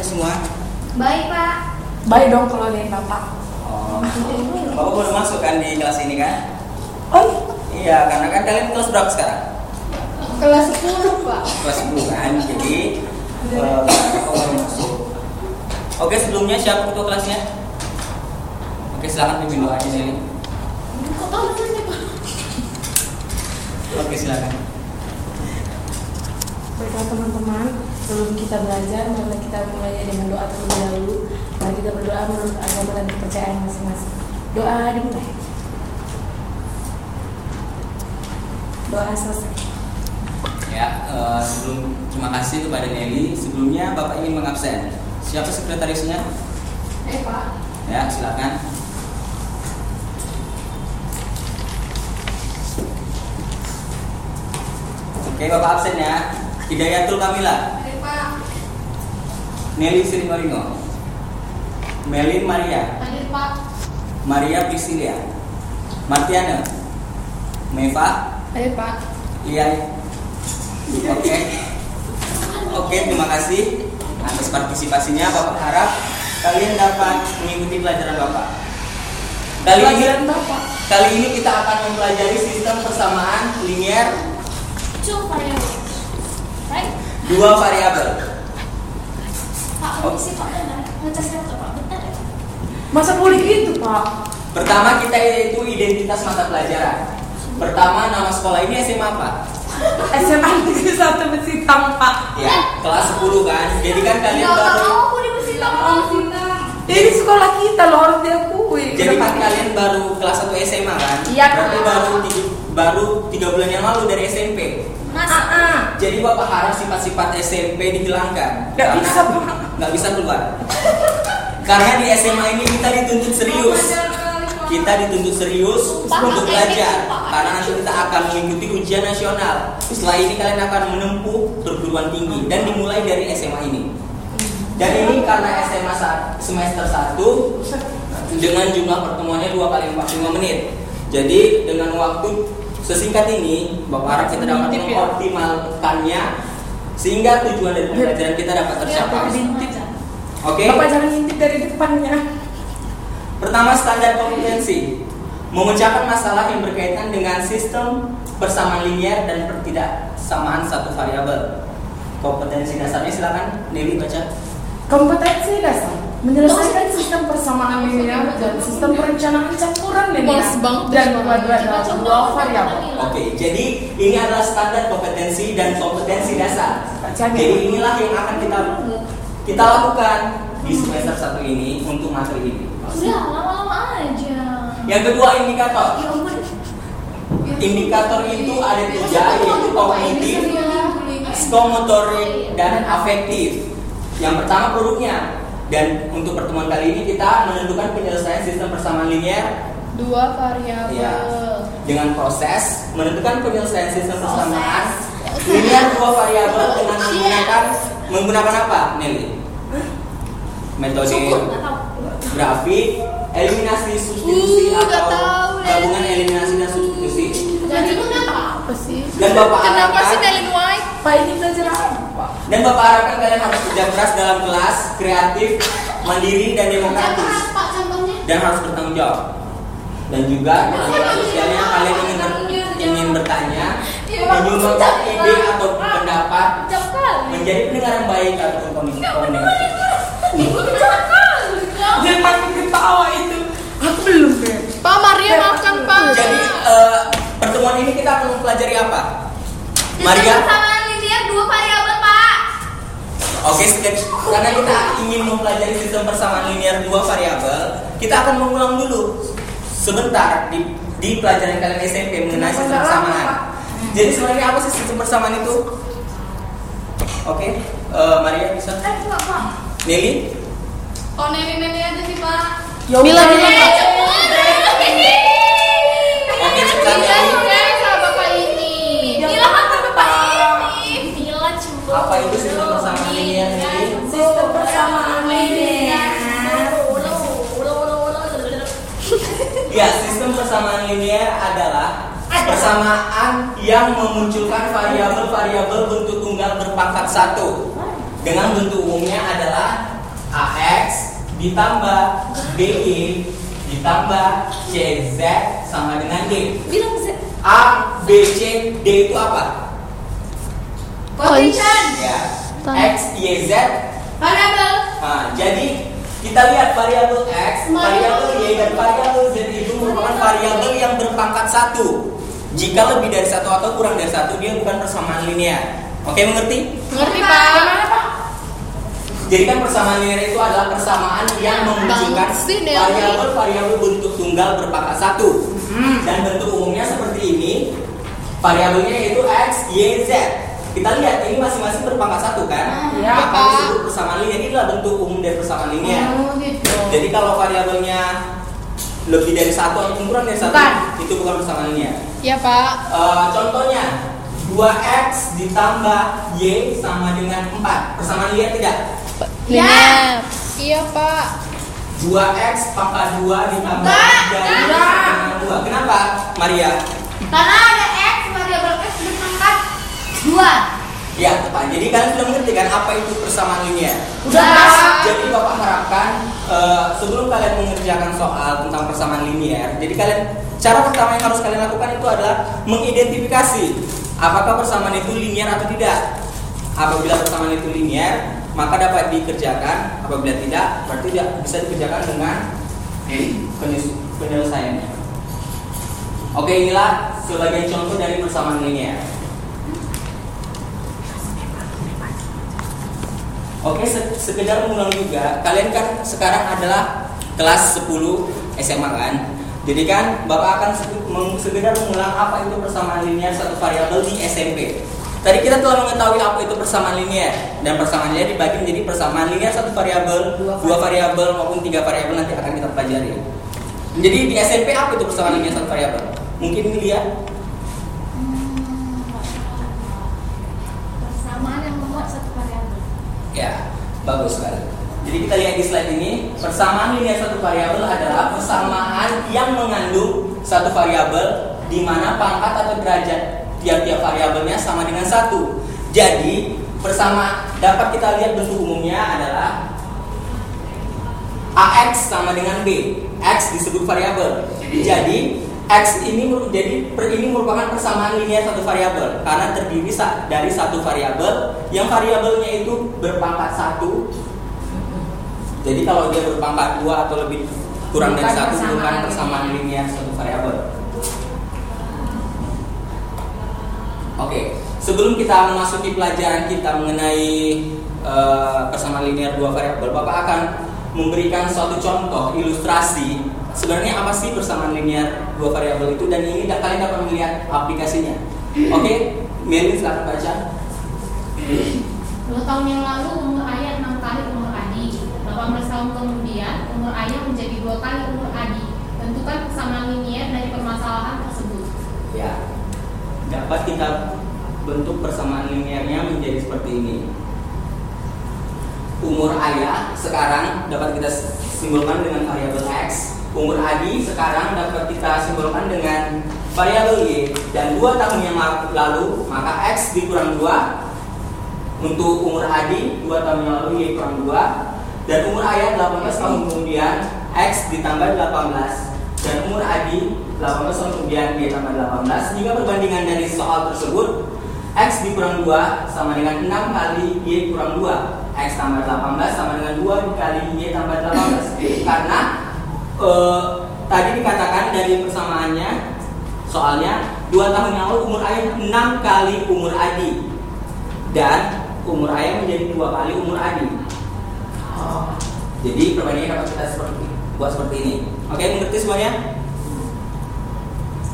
kalian semua? Baik, Pak. Baik dong kalau dari Bapak. Oh, Bapak baru masuk kan di kelas ini kan? Oh, Iya, karena kan kalian kelas berapa sekarang? Kelas 10, Pak. Kelas 10 kan, jadi Bapak baru masuk. Oke, sebelumnya siapa ketua kelasnya? Oke, silakan pimpin doanya Nelly. Kok tahu namanya, Pak? Oke, silakan. baiklah teman-teman, sebelum kita belajar, mari kita mulai dengan doa terlebih dahulu. Mari kita berdoa menurut agama dan kepercayaan masing-masing. Doa dimulai. Doa selesai. Ya, terima kasih kepada Nelly. Sebelumnya Bapak ingin mengabsen. Siapa sekretarisnya? Pak. Ya, silakan. Oke, Bapak absen ya. Hidayatul Kamila, Pak. Nelly Sri Marino, Melin Maria, Hadir, Pak. Maria Priscilia, Martiana, Meva, Hadir, Pak. Liai. Oke, terima kasih atas partisipasinya. Bapak harap kalian dapat mengikuti pelajaran Bapak. Pelajaran Bapak. Kali ini kita akan mempelajari sistem persamaan linier Two variables. Right? dua variabel. Pak, permisi, Pak. Benar. Ngecas laptop, Pak. Bentar ya. Masa boleh gitu, Pak? Pertama kita yaitu identitas mata pelajaran. Pertama, nama sekolah ini SMA apa? SMA Negeri 1 Besitang, Pak. Ya, kelas 10 kan. Jadi kan kalian baru Aku di Besitang, Pak. Ini sekolah kita loh, harus diakui. jadi kan kalian baru kelas 1 SMA kan? Iya, Berarti Kak. baru 3 bulan yang lalu dari SMP. Masa? Jadi Bapak harap sifat-sifat SMP dihilangkan. Nggak Karena bisa, Pak. nggak bisa keluar. Karena di SMA ini kita dituntut serius. Kita dituntut serius untuk belajar. Karena nanti kita akan mengikuti ujian nasional. Setelah ini kalian akan menempuh perguruan tinggi dan dimulai dari SMA ini. Dan ini karena SMA semester 1 dengan jumlah pertemuannya 2 kali 45 menit. Jadi dengan waktu sesingkat ini, Bapak harap kita dapat mengoptimalkannya sehingga tujuan dari pembelajaran kita dapat tercapai. Oke. Bapak jangan ngintip dari depannya. Pertama, standar kompetensi. Memecahkan masalah yang berkaitan dengan sistem persamaan linier dan pertidaksamaan satu variabel. Kompetensi dasarnya silakan Nelly baca. Kompetensi dasar menyelesaikan sistem persamaan linier dan sistem perencanaan campuran linier dan dalam dua variabel. Oke, jadi ini adalah standar kompetensi dan kompetensi dasar. Jadi inilah yang akan kita lakukan di semester 1 ini untuk materi ini. Udah, lama-lama aja. Yang kedua, indikator. Ya ampun. Indikator itu ada 3, yaitu kognitif, psikomotorik, dan afektif. Yang pertama produknya. Dan untuk pertemuan kali ini kita menentukan penyelesaian sistem persamaan linier Dua variabel. ya, dengan proses menentukan penyelesaian sistem persamaan linier dua variabel dengan menggunakan apa, Nelly? Metode grafik, eliminasi substitusi atau gabungan eliminasi dan substitusi. Jadi itu apa sih? Dan Bapak Kenapa sih harapkan Nelly White? Pak, ini belajar apa? dan Bapak harapkan kalian harus kerja keras dalam kelas, kreatif, mandiri dan demokratis, Pak, contohnya? dan harus bertanggung jawab. Dan juga dalam sosialnya kalian ingin bertanya, menyumbangkan ide atau pendapat, menjadi pendengar yang baik ataupun komunikatif. Dia makin ketawa itu. Aku belum, Beb. Pak, Maria makan, Pak. Jadi pertemuan ini kita akan mempelajari apa? Maria? Persamaan linier dua variabel, Pak. Oke, karena kita ingin mempelajari sistem persamaan linier dua variabel, kita akan mengulang dulu sebentar di pelajaran kalian SMP mengenai sistem persamaan. Jadi sebenarnya apa sih sistem persamaan itu? Oke, Maria bisa? Pak. Nelly? Oh, Nelly aja sih, Pak. Mila, Oke, cepetan Nelly. Sama Bapak ini. Mila kan Bapak ini. Mila cemburu. Apa itu sistem persamaan linier, Nelly? Sistem persamaan linier. Ya, sistem persamaan linier adalah persamaan yang memunculkan variabel-variabel bentuk tunggal berpangkat 1. dengan bentuk umumnya adalah AX ditambah BY ditambah CZ sama dengan D. Bilang Z. A, B, C, D itu apa? Quotient. Ya. X, Y, Z. Variable. Nah, jadi kita lihat variabel X, variabel Y, dan variabel Z itu merupakan variabel yang berpangkat 1. Jika lebih dari 1 atau kurang dari 1, dia bukan persamaan linear. Oke, mengerti? Ngerti Pak? Jadi kan persamaan linear itu adalah persamaan yang memunculkan variabel-variabel bentuk tunggal berpangkat 1. Dan bentuk umumnya seperti ini. Variabelnya yaitu X, Y, Z. Kita lihat ini masing-masing berpangkat 1 kan? Iya, Maka Pak. disebut persamaan linear. Ini adalah bentuk umum dari persamaan linear. Gitu. Jadi kalau variabelnya lebih dari 1 atau kurang dari 1, Bukan. itu bukan persamaan linear. Iya Pak. Contohnya 2X ditambah Y sama dengan 4. Persamaan linear tidak? Ya. Iya Pak. 2X pangkat 2 ditambah 3 Y sama dengan 2. Kenapa, Maria? Karena ada X, variabel X berpangkat 2. Ya, tepat. Jadi kalian sudah mengerti kan apa itu persamaan linear? Udah. Jadi Bapak harapkan sebelum kalian mengerjakan soal tentang persamaan linear, jadi cara pertama yang harus kalian lakukan itu adalah mengidentifikasi apakah persamaan itu linear atau tidak. Apabila persamaan itu linear, maka dapat dikerjakan. Apabila tidak, berarti tidak bisa dikerjakan dengan penyelesaiannya. Oke, inilah sebagai contoh dari persamaan linear. Oke, sekedar mengulang juga, kalian kan sekarang adalah kelas 10 SMA kan? Jadi kan Bapak akan sekedar mengulang apa itu persamaan linear satu variabel di SMP. Tadi kita telah mengetahui apa itu persamaan linear, dan persamaan linear dibagi menjadi persamaan linear satu variabel, dua variabel maupun 3 variabel nanti akan kita pelajari. Jadi di SMP apa itu persamaan linear satu variabel? Mungkin ini lihat. Persamaan yang memuat satu variabel. Ya, bagus sekali. Jadi kita lihat di slide ini, persamaan linear satu variabel adalah persamaan yang mengandung satu variabel di mana pangkat atau derajat tiap-tiap variabelnya sama dengan 1. Jadi, dapat kita lihat bentuk umumnya adalah AX sama dengan B. X disebut variabel. Jadi, X ini merupakan persamaan linear satu variabel karena terdiri dari satu variabel yang variabelnya itu berpangkat 1. Jadi kalau dia berpangkat 2 atau lebih kurang dari 1 bukan persamaan linear satu variabel. Oke, sebelum kita memasuki pelajaran kita mengenai persamaan linear dua variabel, Bapak akan memberikan suatu contoh ilustrasi sebenarnya apa sih persamaan linear dua variabel itu, dan ini kalian dapat melihat aplikasinya. Oke, Melin silakan baca. 2 tahun yang lalu umur ayah 6 kali umur adik. 18 tahun kemudian umur ayah menjadi 2 kali umur adik. Tentukan persamaan linear dari permasalahan tersebut. Ya, dapat kita bentuk persamaan linearnya menjadi seperti ini. Umur ayah sekarang dapat kita simbolkan dengan variabel X. Umur Adi sekarang dapat kita simbolkan dengan variabel Y. Dan 2 tahun yang lalu maka X dikurang 2. Untuk umur Adi 2 tahun yang lalu Y kurang 2. Dan umur ayah 18 tahun kemudian X ditambah 18. Dan umur Adi 18 tahun kemudian Y tambah 18. Jika perbandingan dari soal tersebut, X dikurang 2 sama dengan 6 kali Y kurang 2. X tambah 18 sama dengan 2 kali Y tambah 18. Karena tadi dikatakan dari persamaannya, soalnya 2 tahun yang lalu umur ayah 6 kali umur Adi. Dan umur ayah menjadi 2 kali umur Adi. Jadi perbandingan dapat kita buat seperti ini. Oke, mengerti semuanya?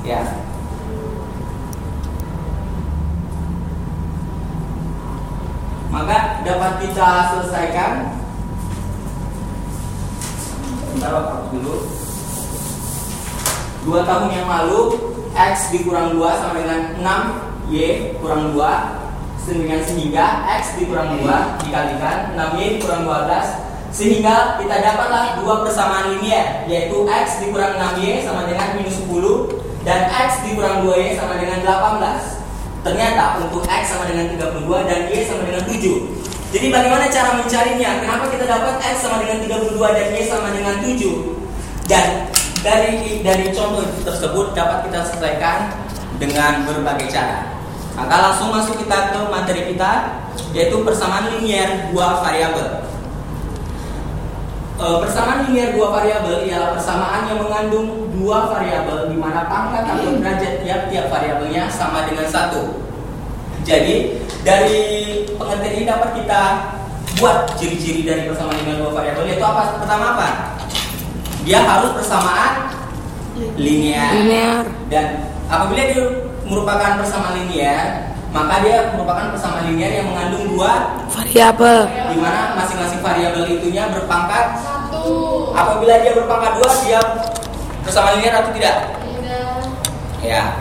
Ya. Maka dapat kita selesaikan. Bentar Bapak dulu. 2 tahun yang lalu X dikurang 2 sama dengan 6 Y kurang 2. Sehingga X dikurang 2 dikalikan 6Y dikurang 12. Sehingga kita dapatlah 2 persamaan linear, yaitu X dikurang 6Y sama dengan minus 10 dan X dikurang 2Y sama dengan 18. Ternyata untuk X sama dengan 32 dan Y sama dengan 7. Jadi bagaimana cara mencarinya? Kenapa kita dapat X sama dengan 32 dan Y sama dengan 7? Dan dari contoh tersebut dapat kita selesaikan dengan berbagai cara. Maka langsung masuk kita ke materi kita, yaitu persamaan linier dua variabel. Persamaan linier dua variabel ialah persamaan yang mengandung dua variabel di mana pangkat atau derajat tiap-tiap variabelnya sama dengan 1. Jadi dari pengertian ini dapat kita buat ciri-ciri dari persamaan linier dua variabel, yaitu apa? Pertama apa? Dia harus persamaan linier. Dan apabila dia merupakan persamaan linier, maka dia merupakan persamaan linier yang mengandung dua variabel, di mana masing-masing variabel itunya berpangkat 1. Apabila dia berpangkat 2, dia persamaan linier atau tidak? Tidak. Ya.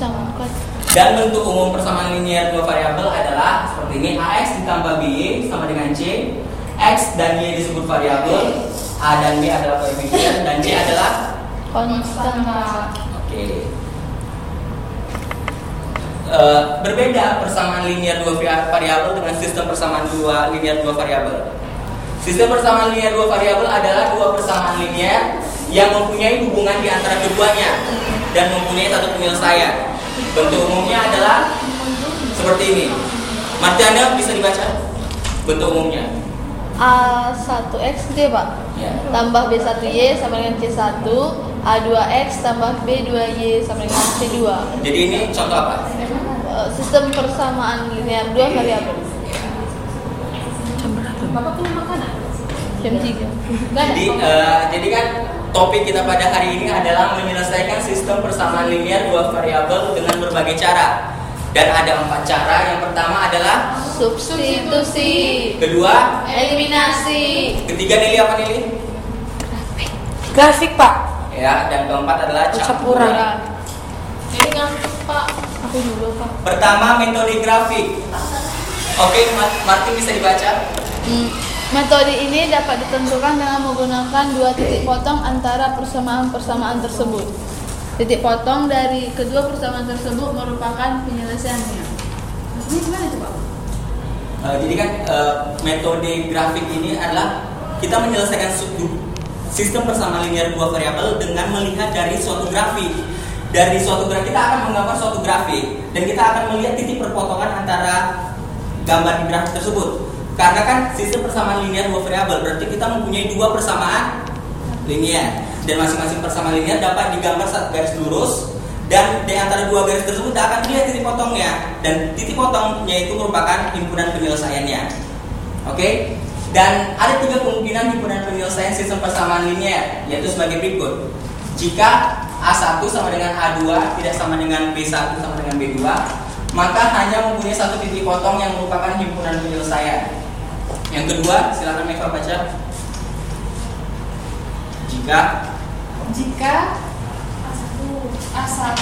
disamakan. Dan bentuk umum persamaan linier dua variabel adalah seperti ini: AX ditambah BY sama dengan C. X dan Y disebut variabel, A dan B adalah koefisien, dan C adalah Konstan. Oke. Berbeda persamaan linier dua variabel dengan sistem persamaan linier dua variabel. Sistem persamaan linier dua variabel adalah dua persamaan linier yang mempunyai hubungan di antara keduanya dan mempunyai satu penyelesaian. Bentuk umumnya adalah seperti ini. Martiana bisa dibaca bentuk umumnya. A1X D, Pak. Ya. Tambah B1Y sama dengan C1, A2X tambah B2Y sama dengan C2. Jadi ini contoh apa? Sistem persamaan linier dua variabel. Bapak punya makanan? Jam 3. Enggak ada. Jadi kan topik kita pada hari ini adalah menyelesaikan sistem persamaan linier dua variabel dengan berbagai cara. Dan ada 4 cara. Yang pertama adalah Substitusi. kedua, Eliminasi. ketiga Nili apa Nili? Grafik, Pak. Ya, dan keempat adalah campuran. Jadi ngantuk Pak. Aku dulu, Pak. Pertama, metode grafik. Oke, Martin bisa dibaca. Metode ini dapat ditentukan dengan menggunakan dua titik potong antara persamaan-persamaan tersebut. Titik potong dari kedua persamaan tersebut merupakan penyelesaiannya. Ini gimana tuh Pak? Jadi kan metode grafik ini adalah kita menyelesaikan sistem persamaan linier dua variabel dengan melihat dari suatu grafik. Dari suatu grafik kita akan menggambar suatu grafik dan kita akan melihat titik perpotongan antara gambar di grafik tersebut. Karena kan sistem persamaan linier dua variabel berarti kita mempunyai dua persamaan linier dan masing-masing persamaan linier dapat digambar satu garis lurus, dan di antara dua garis tersebut kita akan lihat titik potongnya, dan titik potongnya itu merupakan himpunan penyelesaiannya. Oke? Dan ada 3 kemungkinan himpunan penyelesaian sistem persamaan linier, yaitu sebagai berikut. Jika A1 sama dengan A2 tidak sama dengan B1 sama dengan B2, maka hanya mempunyai satu titik potong yang merupakan himpunan penyelesaian. Yang kedua, silakan Meka baca. Jika A1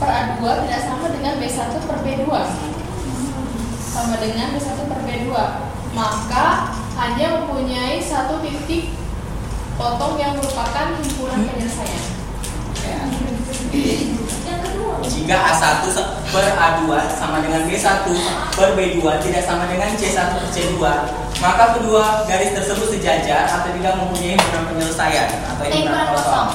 per A2 tidak sama dengan B1 per B2 sama dengan B1 per B2, maka hanya mempunyai satu titik potong yang merupakan himpunan penyelesaian. Ya. Yang kedua, Jika A1 per A2 sama dengan B1 per B2 tidak sama dengan C1 per C2, maka kedua garis tersebut sejajar atau tidak mempunyai himpunan penyelesaian atau himpunan kosong.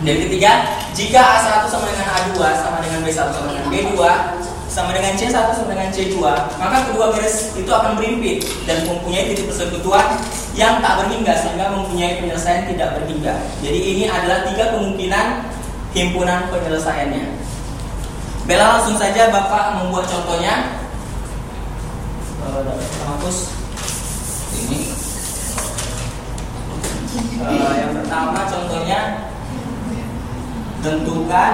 Dan ketiga, jika A1 sama dengan A2 sama dengan B1 sama dengan B2 sama dengan C1 sama dengan C2, maka kedua garis itu akan berhimpit dan mempunyai titik persekutuan yang tak berhingga sehingga mempunyai penyelesaian tidak berhingga. Jadi ini adalah 3 kemungkinan himpunan penyelesaiannya. Bella, langsung saja Bapak membuat contohnya. Hapus ini. Yang pertama contohnya, tentukan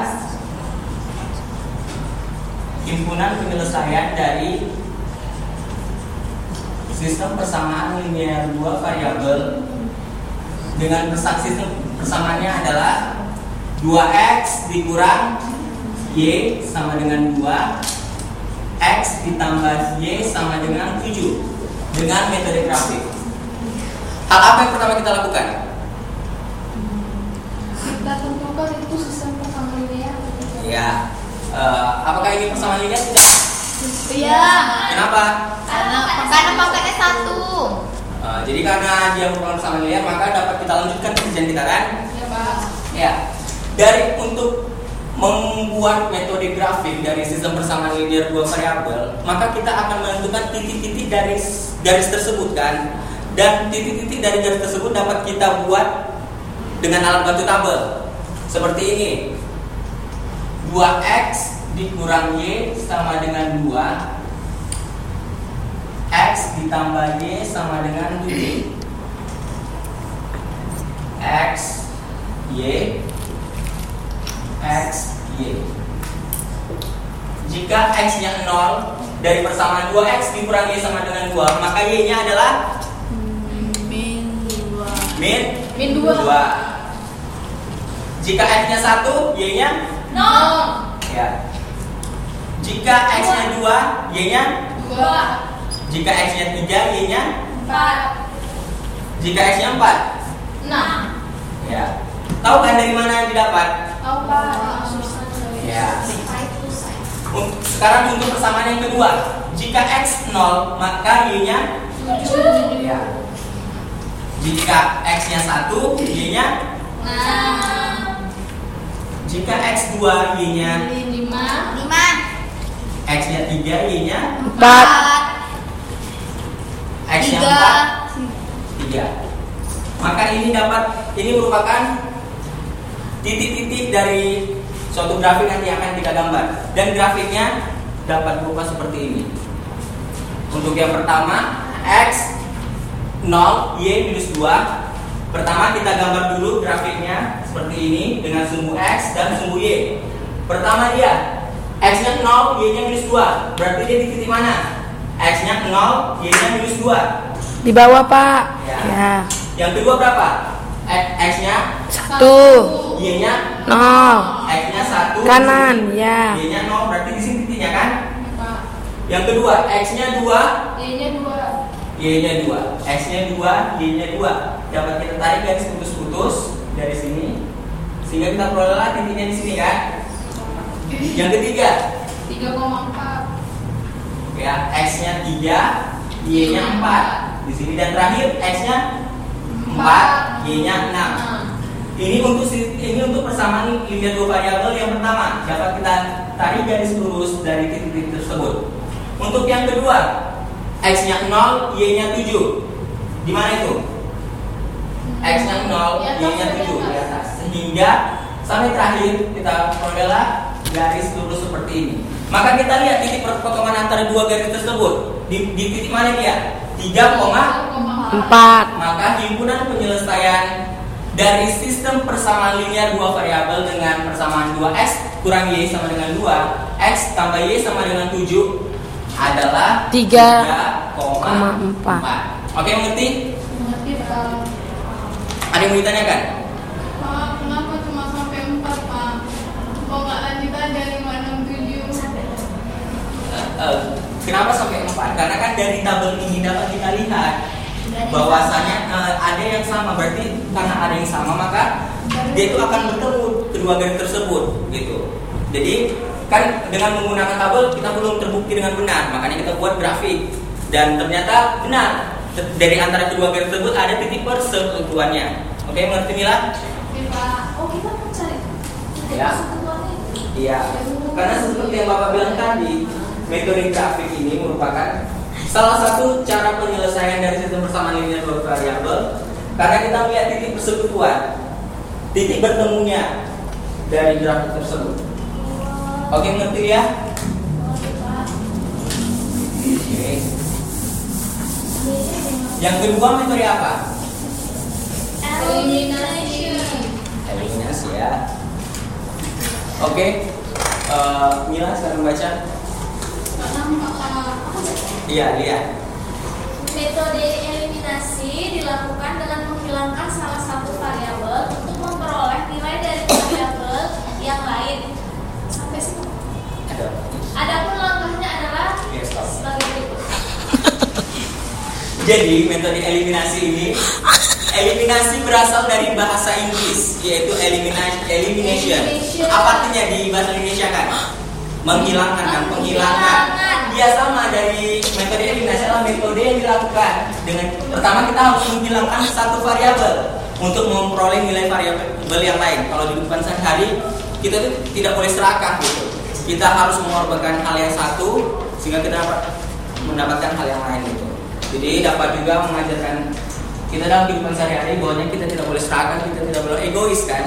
himpunan penyelesaian dari sistem persamaan linier dua variabel dengan sistem persamaannya adalah 2x dikurang y sama dengan 2, x ditambah y sama dengan 7 dengan metode grafik. Hal apa yang pertama kita lakukan? kita tentukan itu sistem persamaan linier. Ya, apakah ini persamaan linier tidak? Iya. Kenapa? Karena karena dia merupakan persamaan linear, maka dapat kita lanjutkan pengerjaan kita kan? Ya, Pak. Ya. Dari untuk membuat metode grafik dari sistem persamaan linear dua variabel, maka kita akan menentukan titik-titik dari garis tersebut kan, dan titik-titik dari garis tersebut dapat kita buat dengan alat bantu tabel seperti ini. 2x dikurang y sama dengan 2, x ditambah y sama dengan 7, x y x, y. Jika x-nya 0 dari persamaan 2x dikurang y sama dengan 2, maka y-nya adalah min 2. Jika x-nya 1, y-nya 0. ya. Jika x-nya 2, y-nya 2. Jika x-nya 3, y-nya 4. Jika x-nya 4, 6. ya. Tahu kan dari mana yang didapat? Tahu, Pak. Ya. Sekarang untuk persamaan yang kedua. Jika x 0, maka y-nya 7. ya. Jika x-nya 1, y-nya 6. Jika x 2, y-nya 5. x-nya 3, y-nya 4. x-nya 4, 3. Maka ini merupakan titik-titik dari suatu grafik nanti akan kita gambar, dan grafiknya dapat berupa seperti ini. Untuk yang pertama x 0 y minus 2. Pertama kita gambar dulu grafiknya seperti ini dengan sumbu x dan sumbu y. Pertama dia x-nya 0 y-nya minus 2, berarti dia di titik mana? X-nya 0 y-nya minus 2 Di bawah, Pak. ya. Ya. Yang kedua berapa? X-nya 1. y-nya 0. x-nya 1 Kanan, ya. y-nya 0, berarti di sini titiknya kan? Pak. Yang kedua x-nya 2 Y-nya 2. y-nya 2, x-nya 2, y-nya 2. Dapat kita tarik garis putus-putus dari sini sehingga kita perolehlah titiknya di sini kan? Yang ketiga 3,4. ya, x-nya 3, y-nya 4 di sini, dan terakhir x-nya 4, y-nya 6. Ini untuk persamaan linear dua variabel yang pertama, dapat kita tarik garis lurus dari titik-titik tersebut. Untuk yang kedua, x-nya 0, y-nya 7. Di mana itu? X-nya 0, y-nya 7 di atas. Sehingga sampai terakhir kita perolehlah garis lurus seperti ini. Maka kita lihat titik perpotongan antara dua garis tersebut. Di titik mana dia? 3,4. 4. Maka himpunan penyelesaian dari sistem persamaan linear dua variabel dengan persamaan 2x kurang y sama dengan 2, x tambah y sama dengan 7 adalah 3,4. Oke, mengerti? Mengerti, Pak. Ada yang mau ditanyakan? Pak, kenapa cuma sampai 4, Pak? Kok nggak lanjut aja 5, 6, 7? Kenapa sampai 4? Karena kan dari tabel ini dapat kita lihat bahwasanya ada yang sama, berarti karena ada yang sama maka dia itu akan bertemu kedua garis tersebut gitu. Jadi kan dengan menggunakan tabel kita belum terbukti dengan benar, makanya kita buat grafik dan ternyata benar dari antara kedua garis tersebut ada titik persekutuannya. Oke, mengerti Mila? Oke, Pak. Oh, kita mau cari Ya. Iya. Karena seperti yang Bapak bilang tadi, metode grafik ini merupakan salah satu cara penyelesaian dari sistem persamaan linear dua variabel, karena kita melihat titik persekutuan, titik bertemunya dari grafik tersebut. Oke, mengerti ya? Oke. Yang kedua metode apa? Eliminasi ya. Oke. Mila sekarang baca. Iya, lihat. Metode eliminasi dilakukan dengan menghilangkan salah satu variabel untuk memperoleh nilai dari variabel yang lain. Sampai sini. Adapun langkahnya adalah sebagai berikut. Jadi metode eliminasi ini, eliminasi berasal dari bahasa Inggris, yaitu elimination. Apa artinya di bahasa Indonesia kan? Menghilangkan kan? Penghilangan. dia sama dari metode eliminasi adalah metode yang dilakukan dengan pertama kita harus menghilangkan satu variabel untuk memperoleh nilai variabel yang lain. Kalau di kehidupan sehari-hari kita tuh tidak boleh serakah gitu. Kita harus mengorbankan hal yang satu sehingga kita dapat mendapatkan hal yang lain gitu. Jadi dapat juga mengajarkan kita dalam kehidupan sehari-hari bahwa kita tidak boleh serakah, kita tidak boleh egois kan.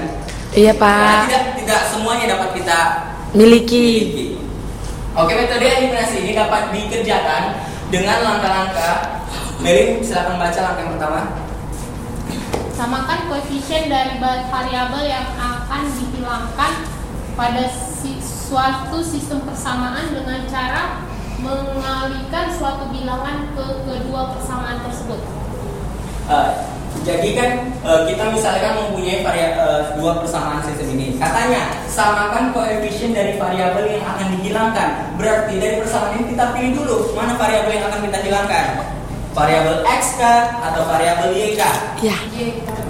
Iya, Karena Pak. tidak semuanya dapat kita Miliki. Oke, metode eliminasi ini dapat dikerjakan dengan langkah-langkah. Melin, silakan baca langkah yang pertama. Samakan koefisien dari variabel yang akan dihilangkan pada suatu sistem persamaan dengan cara mengalihkan suatu bilangan ke kedua persamaan tersebut. Jadi kan kita misalkan mempunyai dua persamaan sistem ini. Katanya samakan koefisien dari variabel yang akan dihilangkan. Berarti dari persamaan ini kita pilih dulu mana variabel yang akan kita hilangkan. Variabel x kah atau variabel y kah? Ya.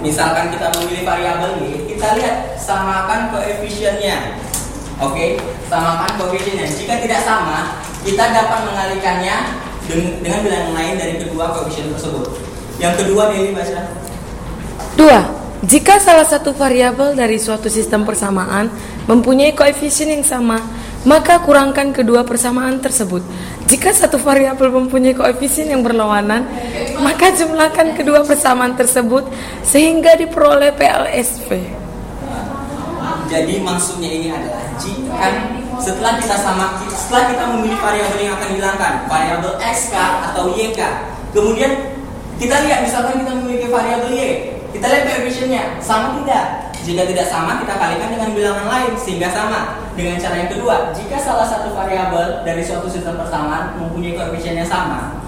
Misalkan kita memilih variabel y, kita lihat samakan koefisiennya. Oke, samakan koefisiennya. Jika tidak sama, kita dapat mengalihkannya dengan bilangan lain dari kedua koefisien tersebut. Yang kedua Dewi baca. 2. Jika salah satu variabel dari suatu sistem persamaan mempunyai koefisien yang sama, maka kurangkan kedua persamaan tersebut. Jika satu variabel mempunyai koefisien yang berlawanan, maka jumlahkan kedua persamaan tersebut sehingga diperoleh PLSV. Jadi maksudnya ini adalah jika setelah kita memilih variabel yang akan dihilangkan, variabel x kah atau y kah, kemudian kita lihat misalkan kita memiliki variabel y, kita lihat koefisiennya sama tidak. Jika tidak sama, kita kalikan dengan bilangan lain sehingga sama. Dengan cara yang kedua, jika salah satu variabel dari suatu sistem persamaan mempunyai koefisien yang sama,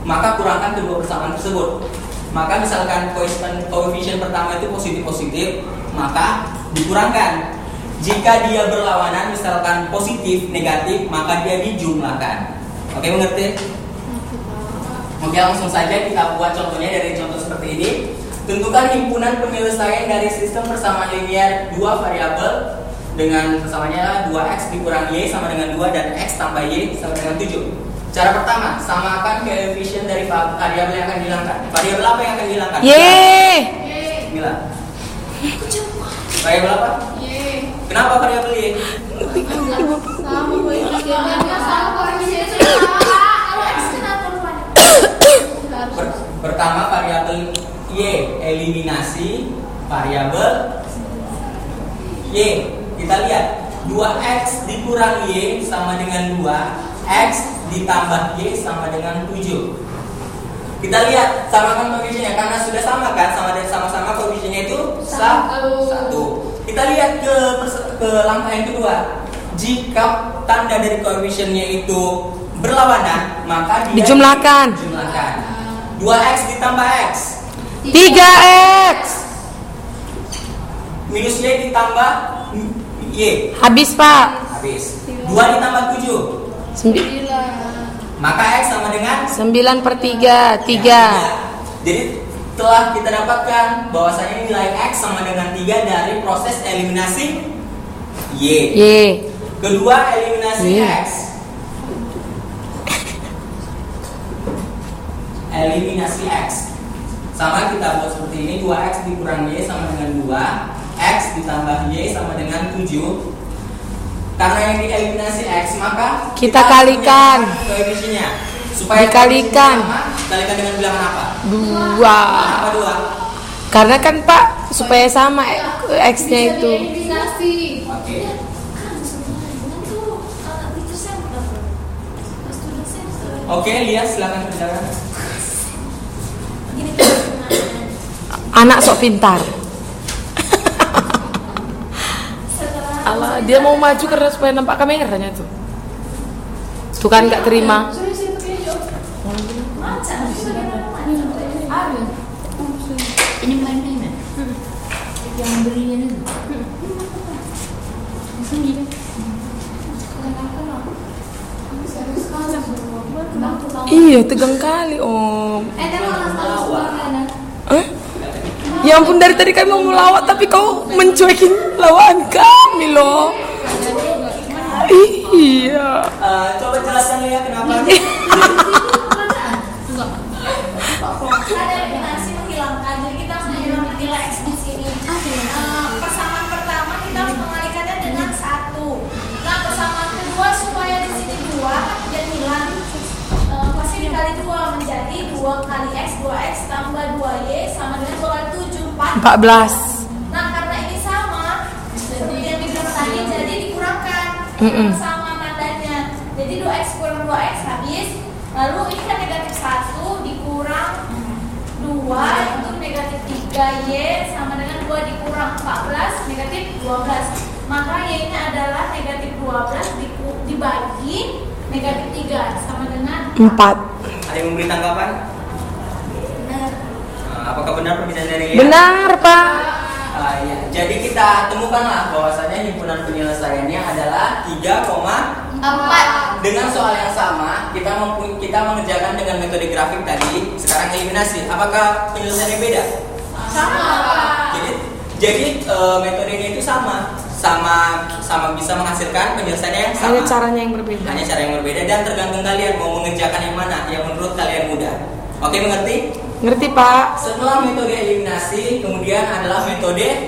maka kurangkan kedua persamaan tersebut. Maka misalkan koefisien pertama itu positif-positif, maka dikurangkan. Jika dia berlawanan, misalkan positif-negatif, maka dia dijumlahkan. Oke, mengerti? Oke, langsung saja kita buat contohnya dari contoh seperti ini. Tentukan himpunan penyelesaian dari sistem persamaan linear dua variabel dengan persamaannya 2x dikurang y sama dengan 2 dan x tambah y sama dengan 7. Cara pertama, samakan koefisien dari variabel yang akan dihilangkan. Variabel apa yang akan dihilangkan? Yeay. Gila. Variabel apa? Y. Kenapa variabel y? Sama koefisiennya sama koefisiennya. Kalau x kenapa rupanya? Pertama variabel y, eliminasi variabel y. Kita lihat 2x dikurang y sama dengan 2, x ditambah y sama dengan 7. Kita lihat samakan koefisiennya karena sudah sama kan, sama-sama koefisiennya itu 1. Kita lihat ke langkah yang kedua. Jika tanda dari koefisiennya itu berlawanan, maka dia Dijumlahkan. 2x ditambah x 3x. minus y ditambah y Habis, Pak. habis. 2 ditambah 7, maka x sama dengan 9/3. 3. Jadi telah kita dapatkan bahwasanya nilai x sama dengan 3 dari proses eliminasi y. Y. Kedua, eliminasi Y. x. Eliminasi x. Sama kita buat seperti ini, 2x dikurang y sama dengan 2, x ditambah y sama dengan 7. Karena yang dieliminasi x, maka Kita harus kalikan. menyamakan koefisiennya. Supaya Dikalikan. koefisiennya sama, kalikan dengan bilangan apa? 2. Apa 2? Karena kan, Pak, supaya sama x-nya itu. Eliminasi. Oke. Oke, lihat silakan kerjakan. Anak sok pintar. Allah, dia mau maju karena supaya nampak kameranya tuh. Tuh kan nggak terima. Ini mainan. Yang belinya itu. Iya, tegang kali, Om. Hah? Ya ampun, dari tadi kami mau melawat tapi kau mencuekin lawan kami loh. Iya. Coba jelaskan ya kenapa. Kan eliminasi menghilangkan, jadi kita harus menghilangkan nilai X di sini. Persamaan pertama kita harus mengalihkannya dengan 1. Nah, persamaan kedua supaya di sini 2 dan hilang, pasti dikali 2 menjadi 2 kali X, 2X tambah 2Y sama dengan 2 kali 7, 14. Nah, karena ini sama, seperti yang dibilang tadi, jadi dikurangkan sama nadanya. Jadi 2X kurang 2X habis. Lalu ini kan negatif 1 dikurang 2 itu negatif 3Y sama dengan 2 dikurang 14 negatif 12. Maka Y-nya adalah negatif 12 dibagi negatif 3 sama dengan 4. Ada yang memberi tanggapan? Benar. Apakah benar perbedaan dari Y? Benar, Pak. Ya. Jadi kita temukanlah bahwasanya himpunan penyelesaiannya adalah 3,4. Dengan soal yang sama, kita mengerjakan dengan metode grafik tadi. Sekarang eliminasi. Apakah penyelesaiannya beda? Sama. Jadi metodenya itu sama bisa menghasilkan penyelesaian yang sama. Hanya caranya yang berbeda. Hanya cara yang berbeda dan tergantung kalian mau mengerjakan yang mana yang menurut kalian mudah. Oke, mengerti? Ngerti, Pak? Setelah metode eliminasi, kemudian adalah metode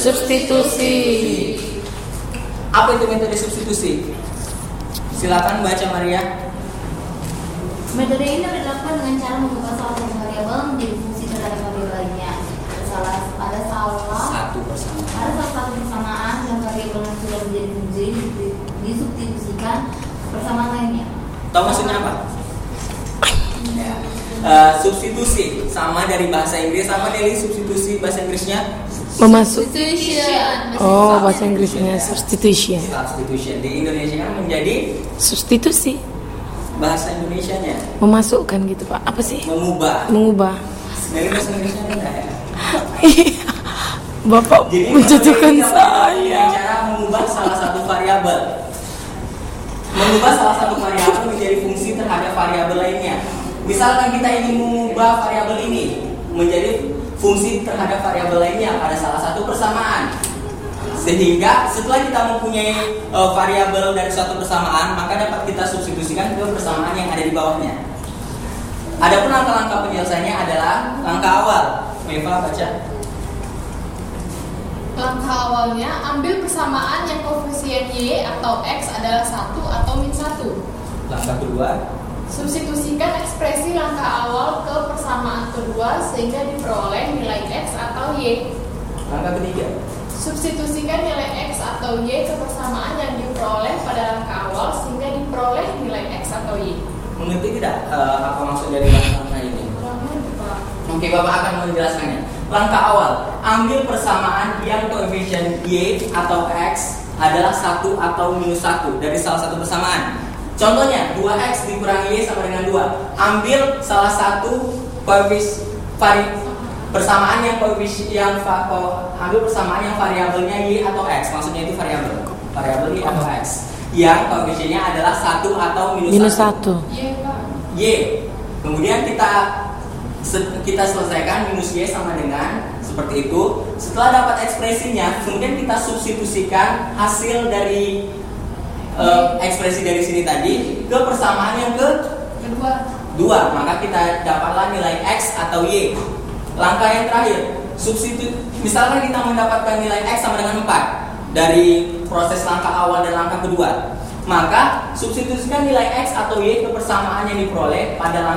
Substitusi. Apa itu metode substitusi? Silakan baca Maria. Metode ini dilakukan dengan cara mengubah salah satu variabel menjadi fungsi terhadap variabel lainnya. Pada salah satu persamaan yang variabel yang sudah menjadi fungsi disubstitusikan persamaan lainnya. Tahu maksudnya apa? Ya. Substitusi sama dari bahasa Inggris, sama dari substitusi bahasa Inggrisnya Memasuk. Substitution. Oh, bahasa Inggrisnya substitution. substitution. Di Indonesia kan menjadi Substitusi. bahasa Indonesianya Memasukkan gitu, Pak. Apa sih? mengubah. Mengubah. Dari bahasa Inggrisnya enggak ya? Bapak Jadi menjatuhkan kita dengan saya. cara mengubah salah satu variabel. Mengubah salah satu variabel menjadi fungsi terhadap variabel lainnya. Misalkan kita ingin mengubah variabel ini menjadi fungsi terhadap variabel lainnya pada salah satu persamaan. Sehingga setelah kita mempunyai variabel dari suatu persamaan, maka dapat kita substitusikan ke persamaan yang ada di bawahnya. Adapun langkah-langkah penyelesaiannya adalah langkah awal. Eva baca. Langkah awalnya, ambil persamaan yang koefisien Y atau X adalah 1 atau min 1. Langkah kedua. Substitusikan ekspresi langkah awal ke persamaan kedua sehingga diperoleh nilai X atau Y. Langkah ketiga. Substitusikan nilai X atau Y ke persamaan yang diperoleh pada langkah awal sehingga diperoleh nilai X atau Y. Mengerti tidak apa maksud dari langkah ini? Oke, Bapak akan menjelaskannya. Langkah awal, ambil persamaan yang koefisien Y atau X adalah 1 atau minus 1 dari salah satu persamaan. Contohnya, 2X dikurangi Y sama dengan 2. Ambil salah satu persamaan yang ambil persamaan yang variabelnya Y atau X. Maksudnya itu variabel Y atau X yang koefisiennya adalah 1 atau minus 1. Y. Kemudian kita selesaikan minus Y sama dengan seperti itu. Setelah dapat ekspresinya, kemudian kita substitusikan hasil dari ekspresi dari sini tadi ke persamaan yang kedua. Maka kita dapatlah nilai X atau Y. Langkah yang terakhir, misalkan kita mendapatkan nilai X sama dengan 4 dari proses langkah awal dan langkah kedua, maka substitusikan nilai X atau Y ke persamaan yang diperoleh pada langkah